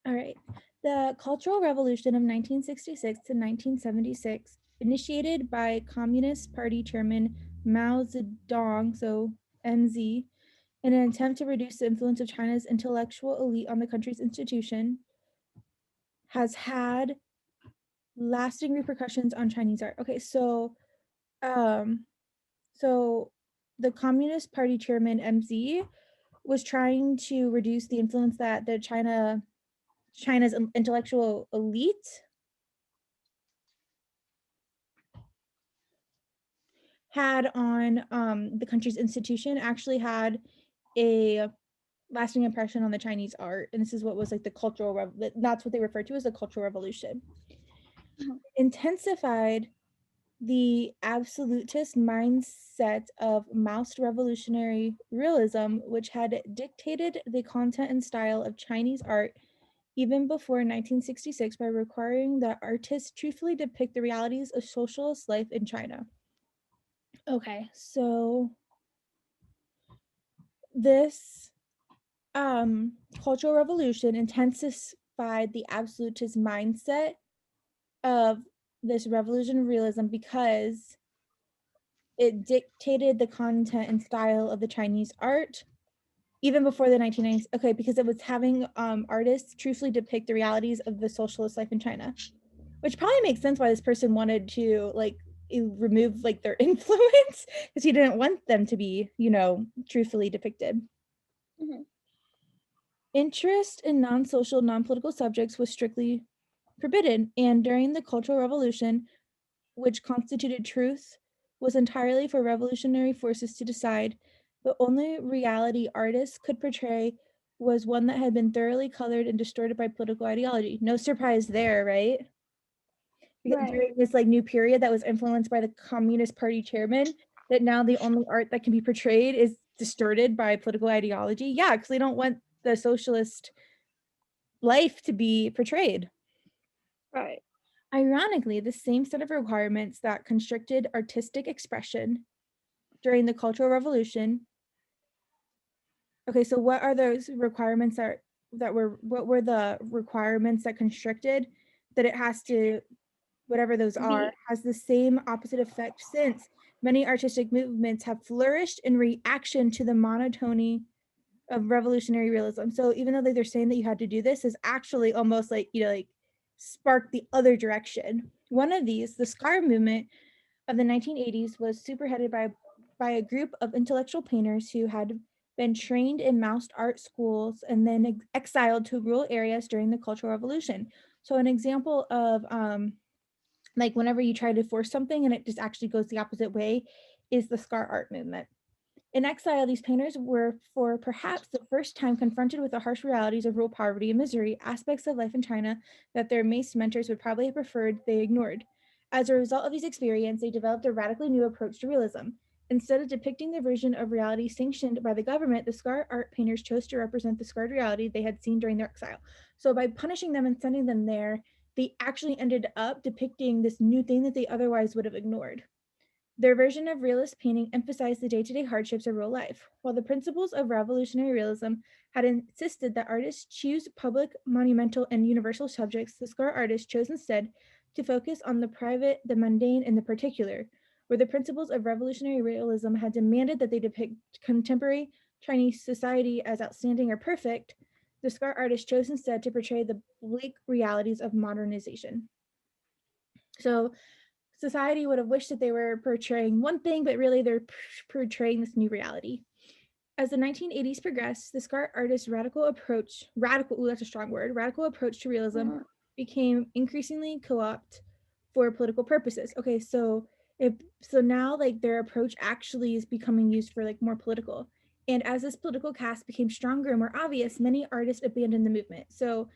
All right. The Cultural Revolution of 1966 to 1976, initiated by Communist Party Chairman Mao Zedong, so MZ, in an attempt to reduce the influence of China's intellectual elite on the country's institution, has had lasting repercussions on Chinese art. Okay, um, so the Communist Party Chairman MZ was trying to reduce the influence that China's intellectual elite had on the country's institution, actually had a lasting impression on the Chinese art. And this is what was like the that's what they refer to as the Cultural Revolution. Mhm. Intensified the absolutist mindset of Maoist revolutionary realism, which had dictated the content and style of Chinese art even before 1966 by requiring that artists truthfully depict the realities of socialist life in China. Okay, so this cultural revolution intensified the absolutist mindset of this revolution realism because it dictated the content and style of the Chinese art even before the 1990s. Okay, because it was having artists truthfully depict the realities of the socialist life in China, which probably makes sense why this person wanted to like remove like their influence because he didn't want them to be, truthfully depicted. Mhm. Interest in non-social, non-political subjects was strictly forbidden, and during the Cultural Revolution, which constituted truth, was entirely for revolutionary forces to decide. The only reality artists could portray was one that had been thoroughly colored and distorted by political ideology. No surprise there, right? Right. During this like new period that was influenced by the Communist Party chairman, that now the only art that can be portrayed is distorted by political ideology. Yeah, because they don't want the socialist life to be portrayed. Right. Ironically, the same set of requirements that constricted artistic expression during the Cultural Revolution. Okay, so what are those requirements what were the requirements that constricted that it has to, whatever those are, Be has the same opposite effect since many artistic movements have flourished in reaction to the monotony of revolutionary realism. So even though they're saying that you had to do this, is actually almost like, like sparked the other direction. One of these, the Scar movement of the 1980s, was superheaded by a group of intellectual painters who had been trained in Maoist art schools and then exiled to rural areas during the Cultural Revolution. So an example of like whenever you try to force something and it just actually goes the opposite way is the Scar art movement. In exile, these painters were, for perhaps the first time, confronted with the harsh realities of rural poverty and misery, aspects of life in China that their Mace mentors would probably have preferred they ignored. As a result of these experiences, they developed a radically new approach to realism. Instead of depicting the version of reality sanctioned by the government, the scar art painters chose to represent the scarred reality they had seen during their exile. So, by punishing them and sending them there, they actually ended up depicting this new thing that they otherwise would have ignored. Their version of realist painting emphasized the day-to-day hardships of real life, while the principles of revolutionary realism had insisted that artists choose public, monumental, and universal subjects. The scar artists chose instead to focus on the private, the mundane, and the particular, where the principles of revolutionary realism had demanded that they depict contemporary Chinese society as outstanding or perfect. The scar artists chose instead to portray the bleak realities of modernization. So society would have wished that they were portraying one thing, but really they're portraying this new reality. As the 1980s progressed, the scar artist's ooh, that's a strong word, radical approach to realism Mhm. became increasingly co-opted for political purposes. Okay, so now like their approach actually is becoming used for like more political. And as this political cast became stronger and more obvious, many artists abandoned the movement. So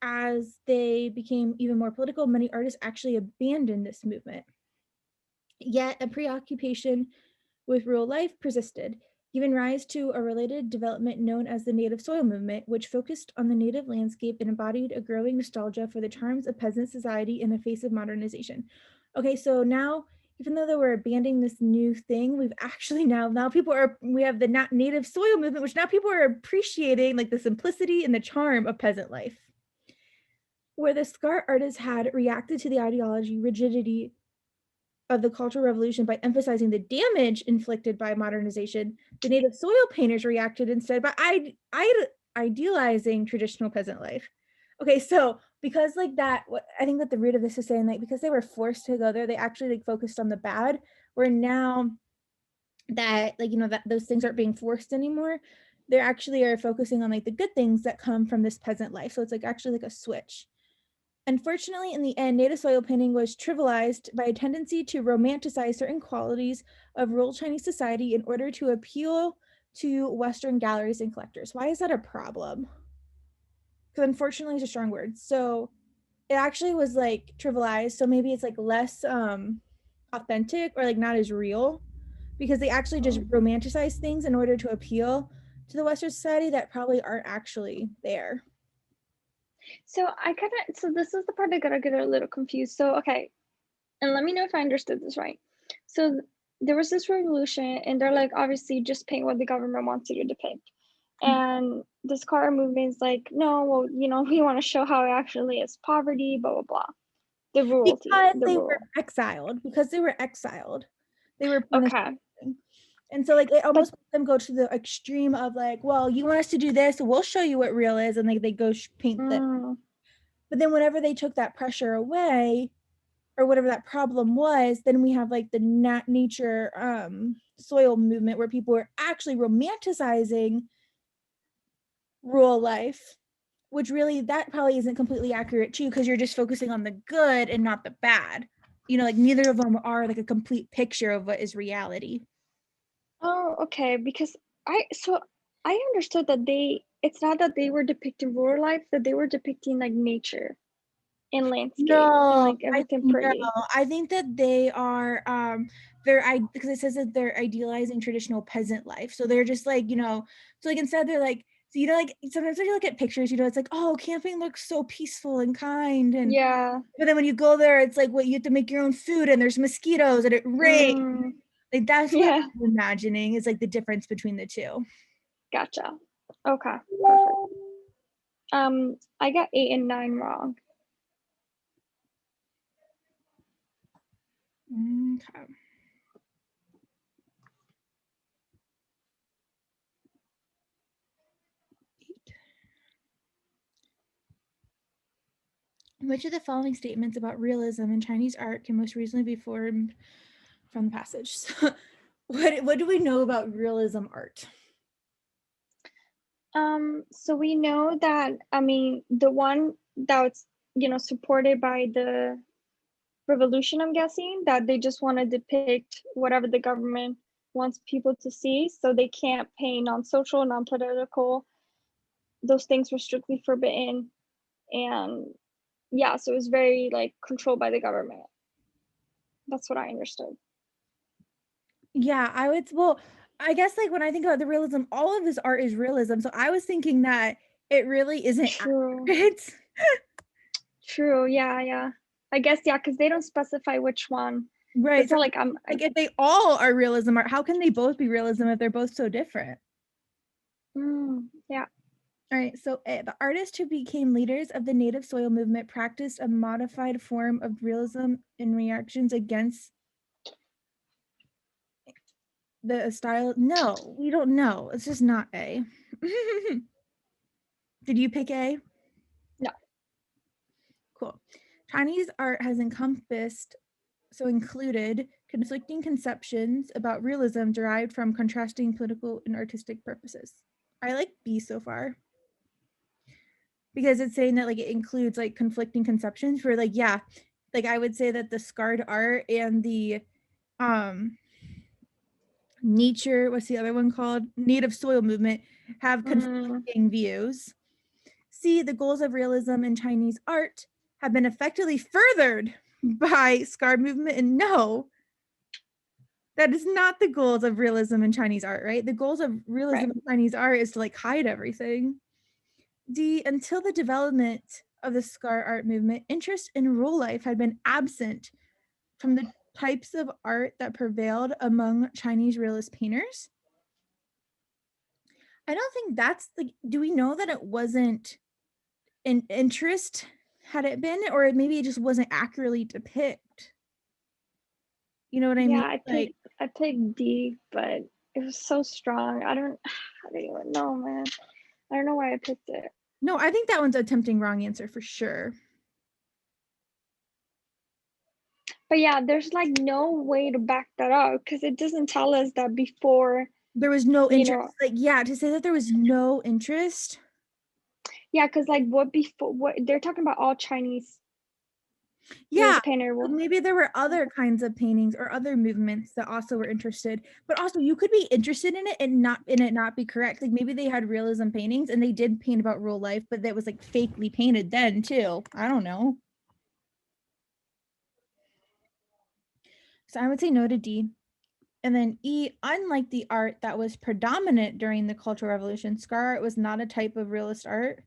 as they became even more political, many artists actually abandoned this movement. Yet a preoccupation with rural life persisted, giving rise to a related development known as the native soil movement, which focused on the native landscape and embodied a growing nostalgia for the charms of peasant society in the face of modernization. Okay, so now, even though they were abandoning this new thing, we've actually now we have the native soil movement, which now people are appreciating like the simplicity and the charm of peasant life. where the scar artists had reacted to the ideology rigidity of the Cultural Revolution by emphasizing the damage inflicted by modernization, the native soil painters reacted instead by idealizing traditional peasant life. Okay, so because like that, I think that the root of this is saying like because they were forced to go there, they actually like focused on the bad. Where now that like that those things aren't being forced anymore, they actually are focusing on like the good things that come from this peasant life. So it's like actually like a switch. Unfortunately, in the end, native soil painting was trivialized by a tendency to romanticize certain qualities of rural Chinese society in order to appeal to Western galleries and collectors. Why is that a problem? Because unfortunately is a strong word. So it actually was like trivialized. So maybe it's like less authentic or like not as real because they actually just romanticize things in order to appeal to the Western society that probably aren't actually there. So so this is the part I gotta get a little confused. So, okay, and let me know if I understood this right. So there was this revolution, and they're like, obviously, just paint what the government wants you to depict. And this car movement is like, no, well, we want to show how it actually is poverty, blah, blah, blah. The Because they were rural. exiled. They were punished. Okay. And so like it But almost makes them go to the extreme of like, well, you want us to do this, we'll show you what real is, and like they go paint that. But then whenever they took that pressure away, or whatever that problem was, then we have like the nature soil movement where people are actually romanticizing rural life, which really that probably isn't completely accurate too, because you're just focusing on the good and not the bad. Like neither of them are like a complete picture of what is reality. oh, okay, because I understood that it's not that they were depicting rural life, that they were depicting like nature and landscape and No, like everything pretty. I think that they are because it says that they're idealizing traditional peasant life. So they're just like, so like instead they're like, so like sometimes when you look at pictures, it's like, oh, camping looks so peaceful and kind. Yeah. But then when you go there, it's like what you have to make your own food and there's mosquitoes and it rains. Like that's what Yeah. I'm imagining is like the difference between the two. Gotcha. Okay. Perfect. I got 8 and 9 wrong. Okay. Which of the following statements about realism in Chinese art can most reasonably be formed from the passage? So, what do we know about realism art? So we know that, the one that's, supported by the revolution, I'm guessing, that they just want to depict whatever the government wants people to see. So they can't paint non-social, non-political. Those things were strictly forbidden. And yeah, so it was very like controlled by the government. That's what I understood. Yeah, I guess like when I think about the realism, all of this art is realism. So I was thinking that it really isn't True. accurate. True. Yeah, yeah. I guess, yeah, because they don't specify which one. Right. That's So not like like if they all are realism art, how can they both be realism if they're both so different? yeah. All right, so the artists who became leaders of the native soil movement practiced a modified form of realism in reactions against the style. No, we don't know. It's just not A. Did you pick A? No. Cool. Chinese art has included conflicting conceptions about realism derived from contrasting political and artistic purposes. I like B so far because it's saying that like it includes like conflicting conceptions for like, yeah, like I would say that the scarred art and the nature, what's the other one called? Native soil movement have conflicting views. See, the goals of realism in Chinese art have been effectively furthered by scarred movement. And no, that is not the goals of realism in Chinese art, right? The goals of realism Right. in Chinese art is to like hide everything. D, until the development of the scar art movement, interest in rural life had been absent from the types of art that prevailed among Chinese realist painters. I don't think that's like, do we know that it wasn't an interest had it been, or maybe it just wasn't accurately depict. You know what I mean? Yeah, I picked D, but it was so strong. I don't even know, man. I don't know why I picked it. No, I think that one's a tempting wrong answer for sure. But yeah, there's like no way to back that up because it doesn't tell us that before. There was no You interest. know, Like, yeah, to say that there was no interest. yeah, because like what they're talking about all Chinese Yeah, painter. but maybe there were other kinds of paintings or other movements that also were interested. But also, you could be interested in it and not be correct. Like maybe they had realism paintings and they did paint about real life, but that was like fakely painted then too. I don't know. So I would say no to D. And then E, unlike the art that was predominant during the Cultural Revolution, scar art was not a type of realist art.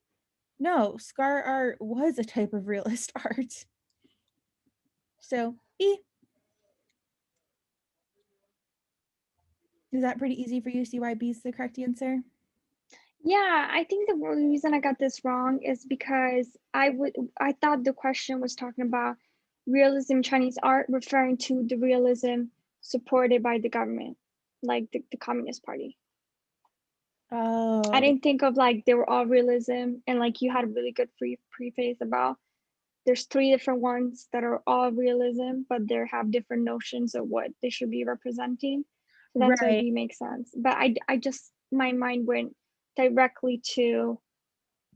No, scar art was a type of realist art. So E. Is that pretty easy for you to see why B is the correct answer? Yeah, I think the reason I got this wrong is because I thought the question was talking about realism Chinese art, referring to the realism supported by the government, like the Communist Party. Oh. I didn't think of like they were all realism, and like you had a really good preface about there's 3 different ones that are all realism, but they have different notions of what they should be representing. So that's why Right. B makes sense. But I just, my mind went directly to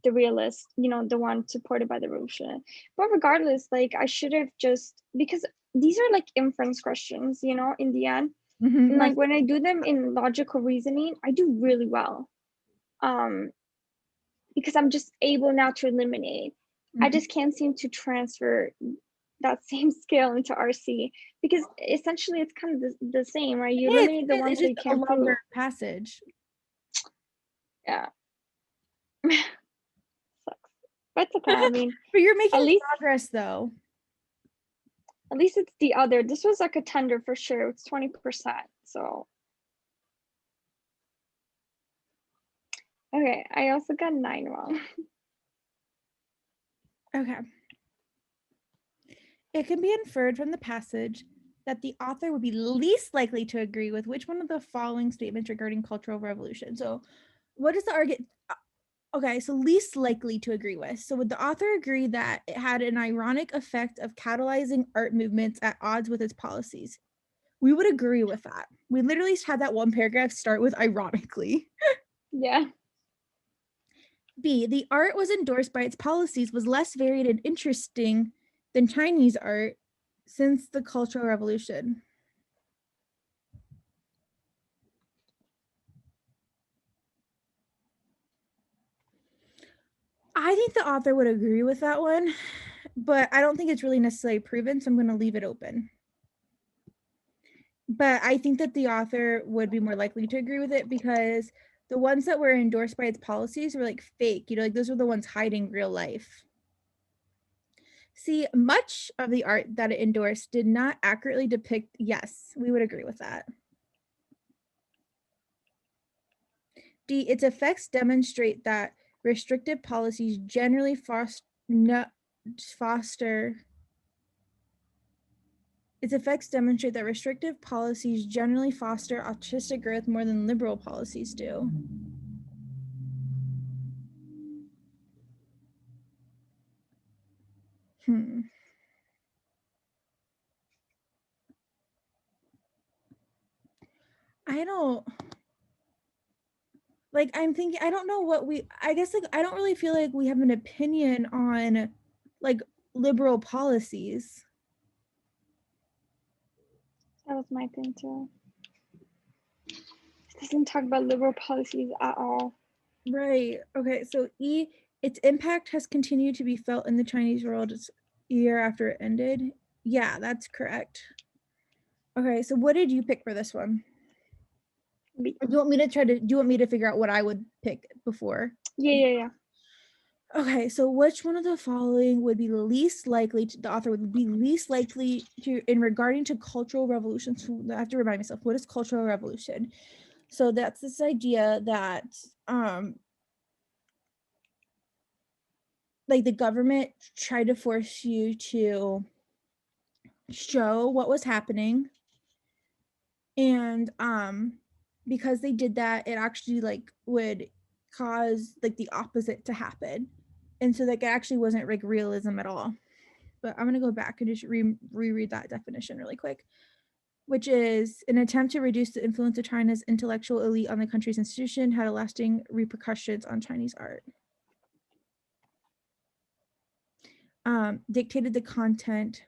the realist, the one supported by the revolution. But regardless, like I should have just, because these are like inference questions, in the end. And like when I do them in logical reasoning, I do really well. Because I'm just able now to eliminate. I just can't seem to transfer that same skill into RC because essentially it's kind of the same, right? You eliminate the ones that you can't prove. Passage. Yeah. Sucks. But it's okay. I mean, but you're making at least progress though. At least it's the other. This was like a tender for sure. It's 20%. So okay, I also got 9 wrong. Okay. It can be inferred from the passage that the author would be least likely to agree with which one of the following statements regarding cultural revolution. So what is the argument? Okay, so least likely to agree with. So would the author agree that it had an ironic effect of catalyzing art movements at odds with its policies? We would agree with that. We literally had that one paragraph start with ironically. Yeah. B, the art was endorsed by its policies was less varied and interesting than Chinese art since the Cultural Revolution. I think the author would agree with that one, but I don't think it's really necessarily proven, so I'm going to leave it open. But I think that the author would be more likely to agree with it because the ones that were endorsed by its policies were like fake, like those were the ones hiding real life. See, much of the art that it endorsed did not accurately depict, yes, we would agree with that. D, its effects demonstrate that restrictive policies generally foster its effects demonstrate that restrictive policies generally foster artistic growth more than liberal policies do. I don't like, I'm thinking, I don't know what I guess like I don't really feel like we have an opinion on like liberal policies. That was my thing too. It doesn't talk about liberal policies at all. Right. Okay. So E, its impact has continued to be felt in the Chinese world year after it ended. Yeah, that's correct. Okay. So what did you pick for this one? B. Or do you want me to figure out what I would pick before? Yeah. Okay, so which one of the following would be least likely to, the author would be least likely to, in regarding to cultural revolution? So I have to remind myself, what is cultural revolution? So that's this idea that like the government tried to force you to show what was happening, and because they did that, it actually like would cause like the opposite to happen, and so like it actually wasn't like realism at all. But I'm gonna go back and just reread that definition really quick, which is an attempt to reduce the influence of China's intellectual elite on the country's institution had a lasting repercussions on Chinese art. Dictated the content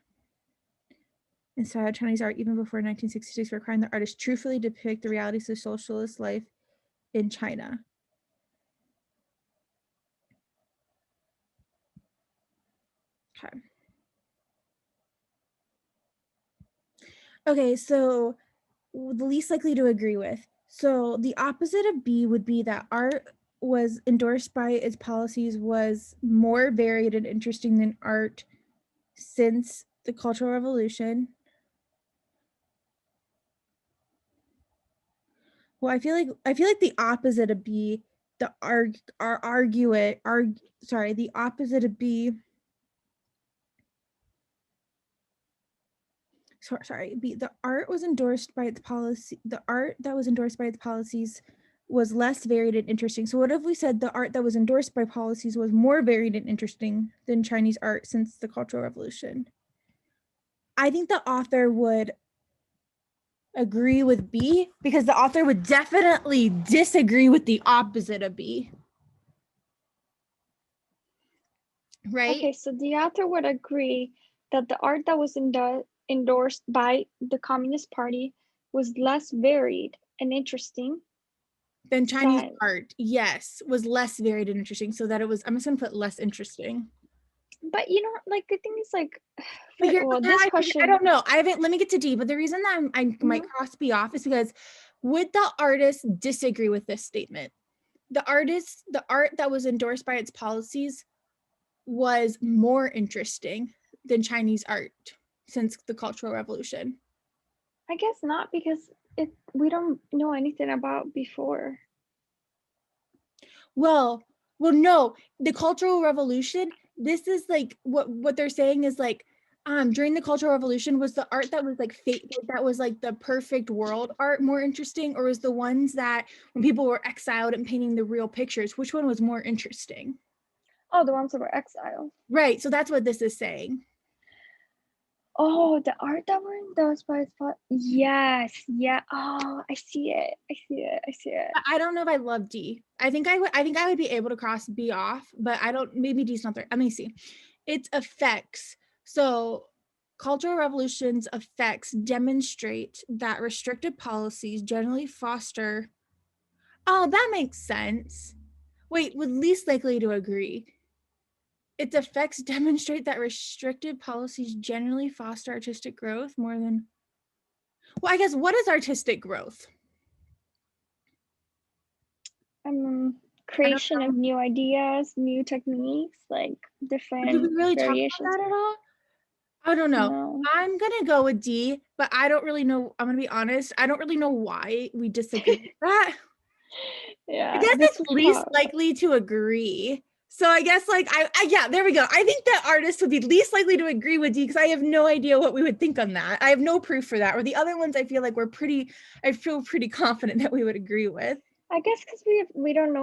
and style of Chinese art even before 1966, requiring the artist truthfully depict the realities of socialist life in China. Okay. Okay, so the least likely to agree with. So the opposite of B would be that art was endorsed by its policies was more varied and interesting than art since the Cultural Revolution. Well, I feel like the opposite of B, the the opposite of B. Sorry, B, the art was endorsed by its policy. The art that was endorsed by its policies was less varied and interesting. So what if we said the art that was endorsed by policies was more varied and interesting than Chinese art since the Cultural Revolution? I think the author would agree with B because the author would definitely disagree with the opposite of B. Right? Okay, so the author would agree that the art that was endorsed by the Communist Party was less varied and interesting than Chinese art, yes, was less varied and interesting. So that it was, I'm just gonna put less interesting. But you know, like the thing is like, well, this question, I don't know. I haven't, let me get to D, but the reason that I might cross B off is because would the artist disagree with this statement? The art that was endorsed by its policies was more interesting than Chinese art since the Cultural Revolution. I guess not, because we don't know anything about before. Well, no, the Cultural Revolution, this is like what they're saying is like during the Cultural Revolution, was the art that was like fake, that was like the perfect world art more interesting, or was the ones that when people were exiled and painting the real pictures, which one was more interesting? Oh, the ones that were exiled. Right, so that's what this is saying. Oh, the art that were endorsed by yes, yeah. Oh, I see it. I don't know if I love D. I think I would be able to cross B off, but I don't, maybe D's not there. Let me see. Its effects. So Cultural Revolution's effects demonstrate that restrictive policies generally foster. Oh, that makes sense. Wait, would least likely to agree. Its effects demonstrate that restrictive policies generally foster artistic growth more than. Well, I guess what is artistic growth? Creation of new ideas, new techniques, like different Did we really variations. talk about that at all? I don't know. No. I'm gonna go with D, but I don't really know. I'm gonna be honest. I don't really know why we disagree with that. Yeah. I guess it's least likely to agree. So I guess like I yeah, there we go. I think that artists would be least likely to agree with D because I have no idea what we would think on that. I have no proof for that. Or the other ones I feel like I feel pretty confident that we would agree with. I guess because we don't know